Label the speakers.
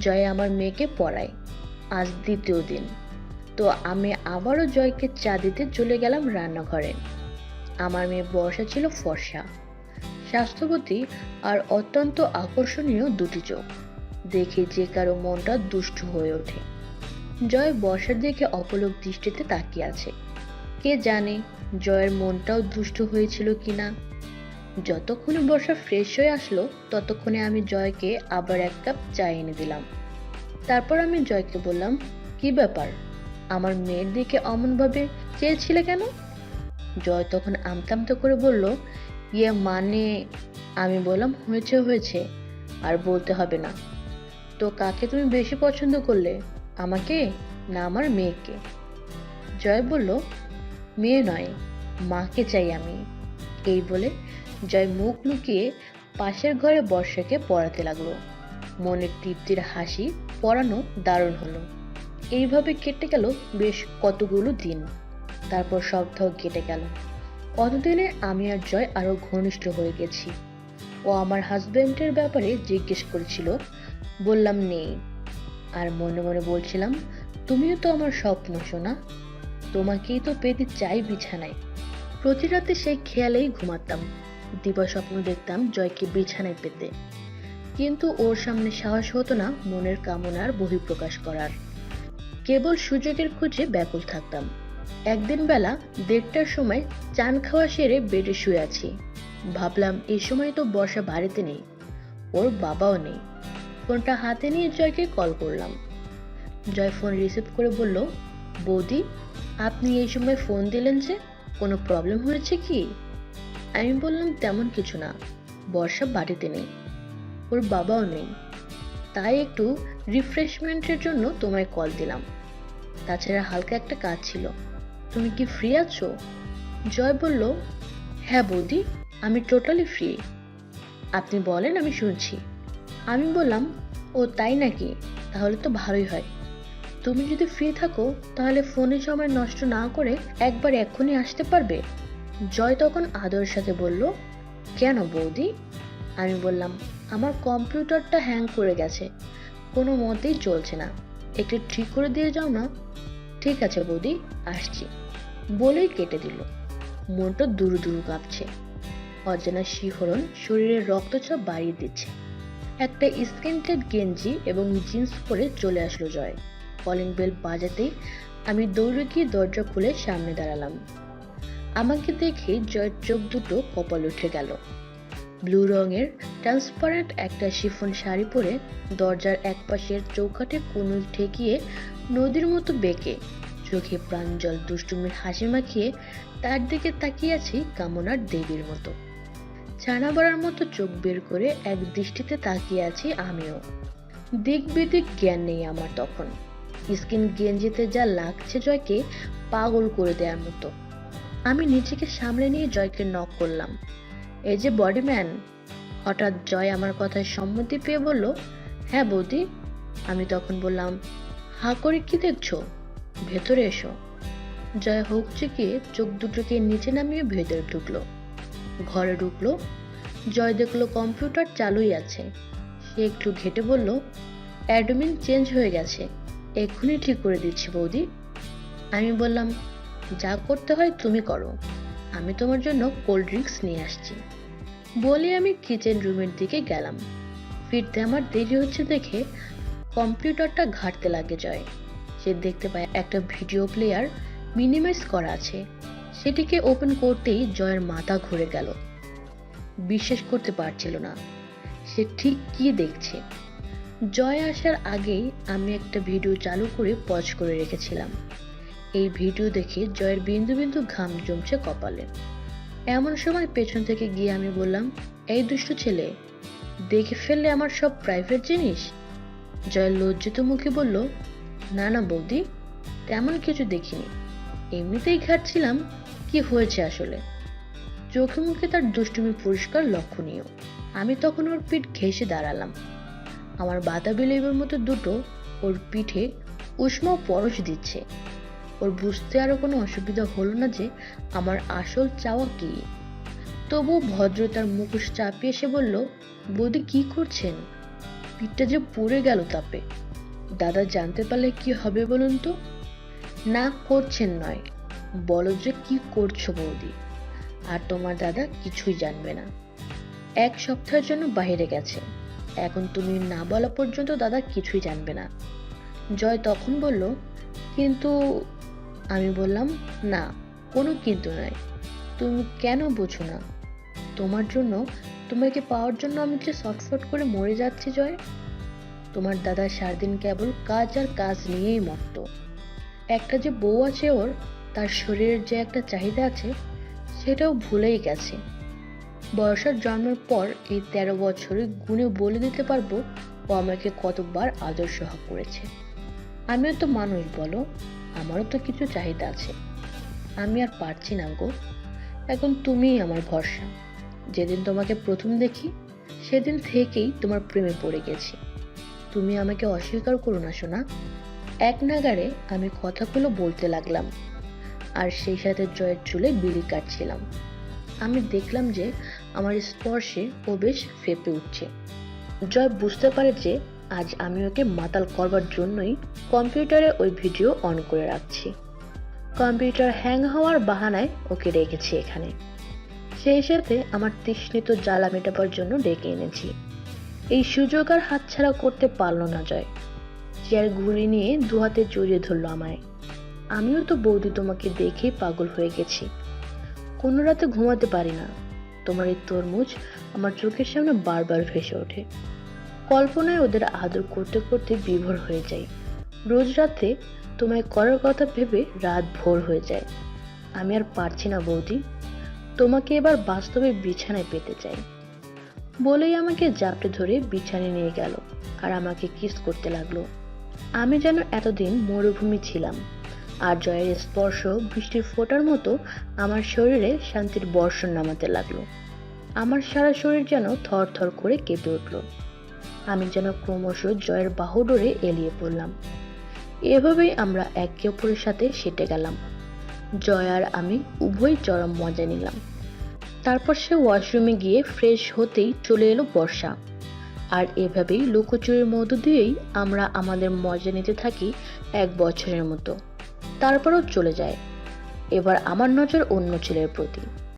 Speaker 1: জয় আমার মেয়েকে পড়ায়। আজ দ্বিতীয় দিন। তো আমি আবারও জয়কে চা দিতে চলে গেলাম রান্নাঘরে। আমার মেয়ে বর্ষা ছিল ফর্সা, স্বাস্থ্যবতী আর অত্যন্ত আকর্ষণীয় দুটি চোখ দেখে যে কারো মনটা দুষ্টু হয়ে ওঠে। জয় বর্ষার দিকে অপলক দৃষ্টিতে তাকিয়ে আছে। কে জানে জয়ের মনটাও দুষ্ট হয়েছিল কিনা। যতক্ষণে বর্ষা ফ্রেশ হয়ে আসলো ততক্ষণে আমি জয়কে আবার এক কাপ চা এনে দিলাম। তারপর আমি জয়কে বললাম, কি ব্যাপার, আমার মেয়ের দিকে অমন ভাবে চেয়েছিলে কেন? জয় তখন আমতা আমতা করে বলল, ইয়ে মানে। আমি বললাম, হয়েছে হয়েছে, আর বলতে হবে না। তো কাকে তুমি বেশি পছন্দ করলে, আমাকে না আমার মেয়েকে? জয় বলল, মেয়ে নয়, মাকে চাই আমি। এই বলে জয় মুখ লুকিয়ে পাশের ঘরে বর্ষাকে পড়াতে লাগলো। মনের তৃপ্তির হাসি পড়ানো দারুণ হলো। এইভাবে কেটে গেল বেশ কতগুলো দিন। তারপর সপ্তাহ কেটে গেল। কতদিনে আমি আর জয় আরো ঘনিষ্ঠ হয়ে গেছি। ও আমার হাজবেন্ডের ব্যাপারে জিজ্ঞেস করেছিল, বললাম নেই। আর মনে মনে বলছিলাম, তুমিও তো আমার স্বপ্ন সোনা, তোমাকেই তো পেতে চাই বিছানায়। প্রতি রাতে সেই খেয়ালেই ঘুমাতাম। দিবা স্বপ্ন দেখতাম জয়কে বিছানায় পেতে, কিন্তু ওর সামনে সাহস হতো না মনের কামনার বহিঃপ্রকাশ করার। কেবল সুযোগের খোঁজে ব্যাকুল থাকতাম। একদিন বেলা 1:30টার সময় চান খাওয়া সেরে বেডে শুয়ে আছি। ভাবলাম এই সময় তো বর্ষা বাড়িতে নেই, ওর বাবাও নেই। ফোনটা হাতে নিয়ে জয়কে কল করলাম। জয় ফোন রিসিভ করে বলল, বৌদি, আপনি এই সময় ফোন দিলেন যে, কোনো প্রবলেম হয়েছে কি? আমি বললাম, তেমন কিছু না, বর্ষা বাড়িতে নেই, ওর বাবাও নেই, তাই একটু রিফ্রেশমেন্টের জন্য তোমায় কল দিলাম। তাছাড়া হালকা একটা কাজ ছিল, তুমি কি ফ্রি আছো? জয় বলল, হ্যাঁ বৌদি, আমি টোটালি ফ্রি, আপনি বলেন, আমি শুনছি। আমি বললাম, ও তাই নাকি, তাহলে তো ভালোই হয়। তুমি যদি ফ্রি থাকো তাহলে ফোনে সময় নষ্ট না করে একবার এক্ষুনি আসতে পারবে? জয় তখন আদরের সাথে বলল, কেন বৌদি? আমি বললাম, আমার কম্পিউটারটা হ্যাং করে গেছে, কোনো মতেই চলছে না, একটু ঠিক করে দিয়ে যাও না। ঠিক আছে বৌদি, আসছি, বলেই কেটে দিল। মনটা দুরু দুরু কাঁপছে। অজানা শিহরণ শরীরের রক্তচাপ বাড়িয়ে দিচ্ছে। একটা স্কিনটেড গেঞ্জি এবং জিন্স পরে চলে আসলো জয়। কলিং বেল বাজাতেই আমি দৌড়ে গিয়ে দরজা খুলে সামনে দাঁড়ালাম। আমাকে দেখে জয়ের চোখ দুটো কপাল উঠে গেল। ব্লু রঙের ট্রান্সপারেন্ট একটা শিফন শাড়ি পরে দরজার একপাশের চৌকাঠে কুনুই ঠেকিয়ে নদীর মতো বেঁকে চোখে প্রাঞ্জল দুষ্টুমির হাসি মাখিয়ে তার দিকে তাকিয়ে আছি কামনার দেবীর মতো। ছানা বড়ার মতো চোখ বের করে এক দৃষ্টিতে তাকিয়ে আছি আমিও। দিক বিদিক জ্ঞান নেই আমার তখন। স্কিন গেঞ্জিতে যা লাগছে জয়কে পাগল করে দেওয়ার মতো। আমি নিজেকে সামলে নিয়ে জয়কে নক করলাম, এই যে বডিম্যান। হঠাৎ জয় আমার কথায় সম্মতি পেয়ে বলল, হ্যাঁ বৌদি। আমি তখন বললাম, হা করে কি দেখছো, ভেতরে এসো। জয় হোক চেকিয়ে চোখ দুটোকে নিচে নামিয়ে ভেতরে ঢুকলো। ঘরে ঢুকলো, জয় দেখলো কম্পিউটার চালুই আছে। সে একটু ঘেটে বলল, অ্যাডমিন চেঞ্জ হয়ে গেছে, এক্ষুনি ঠিক করে দিচ্ছি বৌদি। আমি বললাম, যা করতে হয় তুমি করো, আমি তোমার জন্য কোল্ড ড্রিঙ্কস নিয়ে আসছি। বলে আমি কিচেন রুমের দিকে গেলাম। ফিরতে আমার দেরি হচ্ছে দেখে কম্পিউটারটা ঘাঁটতে লাগে জয়। সে দেখতে পায় একটা ভিডিও প্লেয়ার মিনিমাইজ করা আছে। সেটিকে ওপেন করতেই জয়ের মাথা ঘুরে গেল। বিশ্বাস করতে পারছিল না সে ঠিক কি দেখছে। জয় আসার আগেই আমি একটা ভিডিও চালু করে পজ করে রেখেছিলাম। এই ভিডিও দেখে জয়ের বিন্দু বিন্দু ঘাম জমছে কপালে। এমন সময় পেছন থেকে গিয়ে আমি বললাম, এই দুষ্টু ছেলে, দেখে ফেললে আমার সব প্রাইভেট জিনিস। জয় লজ্জিত মুখে বলল, না না বৌদি, তেমন কিছু দেখিনি, এমনিতেই ঘাটছিলাম, কি হয়েছে আসলে। চোখে মুখে তার দুষ্টুমি পরিষ্কার লক্ষণীয়। আমি তখন ওর পিঠ ঘেঁষে দাঁড়ালাম। আমার বাতাবি লেবুর মতো দুটো ওর পিঠে উষ্ণ পরশ দিচ্ছে। ওর বুঝতে আরো কোনো অসুবিধা হলো না যে আমার আসল চাওয়া কি। তবু ভদ্রতার মুখোশ চাপিয়ে এসে বলল, বৌদি কি করছেন? পিঠটা যে পুড়ে গেল তাপে। দাদা জানতে পারলে কি হবে বলুন তো? না করছেন নয়, বলো যে কি করছো বৌদি। আর তোমার দাদা কিছুই জানবে না। 1 সপ্তাহের জন্য বাইরে গেছে। এখন তুমি না বলা পর্যন্ত দাদা কিছুই জানবে না। জয় তখন বলল, কিন্তু আমি বললাম, না, কোনো কিন্তু নয়। তুমি কেন বোঝো না? তোমার জন্য, তোমাকে পাওয়ার জন্য আমি যে ছটফট করে মরে যাচ্ছি জয়। তোমার দাদা সারাদিন কেবল কাজ আর কাজ নিয়েই মত্ত। একটা যে বউ আছে ওর, তার শরীরের যে একটা চাহিদা আছে সেটাও ভুলেই গেছে। বর্ষার জন্মের পর এই 13 বছরে গুণে বলে দিতে পারবো ও আমাকে কতবার আদর সহা করেছে। আমিও তো মানুষ বলো, আমারও তো কিছু চাহিদা আছে। আমি আর পারছি না গো। এখন তুমিই আমার ভরসা। যেদিন তোমাকে প্রথম দেখি সেদিন থেকেই তোমার প্রেমে পড়ে গেছি। তুমি আমাকে অস্বীকার করো না সোনা। এক নাগাড়ে আমি কথাগুলো বলতে লাগলাম, আর সেই সাথে জয়ের চুলে বিড়ি কাটছিলাম। আমি দেখলাম যে আমার স্পর্শে ও বেশ ফেঁপে উঠছে। জয় বুঝতে পারে যে আজ আমি ওকে মাতাল করবার জন্যই কম্পিউটারে ওই ভিডিও অন করে রাখছি। কম্পিউটার হ্যাং হওয়ার বাহানায় ওকে রেখেছি এখানে। সেই সাথে আমার তৃষ্ণিত জ্বালা মেটাবার জন্য ডেকে এনেছি। এই সুযোগ আর হাতছাড়া করতে পারলো না জয়। চেয়ার ঘুরিয়ে নিয়ে দুহাতে জড়িয়ে ধরলো আমায়। আমিও তো বৌদি তোমাকে দেখেই পাগল হয়ে গেছি। কোনো রাতে ঘুমাতে পারি না। তোমার এই তরমুজ আমার চোখের সামনে বারবার ভেসে ওঠে। কল্পনায় ওদের আদর করতে করতে বিভোর হয়ে যাই। রোজ রাতে তোমায় করার কথা ভেবে রাত ভোর হয়ে যায়। আমি আর পারছি না বৌদি, তোমাকে এবার বাস্তবে বিছানায় পেতে চাই। বলেই আমাকে জাপটে ধরে বিছানায় নিয়ে গেল আর আমাকে কিস করতে লাগলো। আমি যেন এতদিন মরুভূমি ছিলাম, আর জয়ের স্পর্শ বৃষ্টির ফোঁটার মতো আমার শরীরে শান্তির বর্ষণ নামাতে লাগলো। আমার সারা শরীর যেন থর থর করে কেঁপে উঠল। আমি যেন ক্রমশ জয়ের বাহুডোরে এলিয়ে পড়লাম। এভাবেই আমরা একে অপরের সাথে সেটে গেলাম। জয় আর আমি উভয় চরম মজা নিলাম। তারপর সে ওয়াশরুমে গিয়ে ফ্রেশ হতেই চলে এলো বর্ষা। আর এভাবেই লুকোচুরির মধ্য দিয়েই আমরা আমাদের মজা নিতে থাকি 1 বছরের মতো। তারপরও চলে যায়। এবার আমার নজর অন্য ছেলের প্রতি।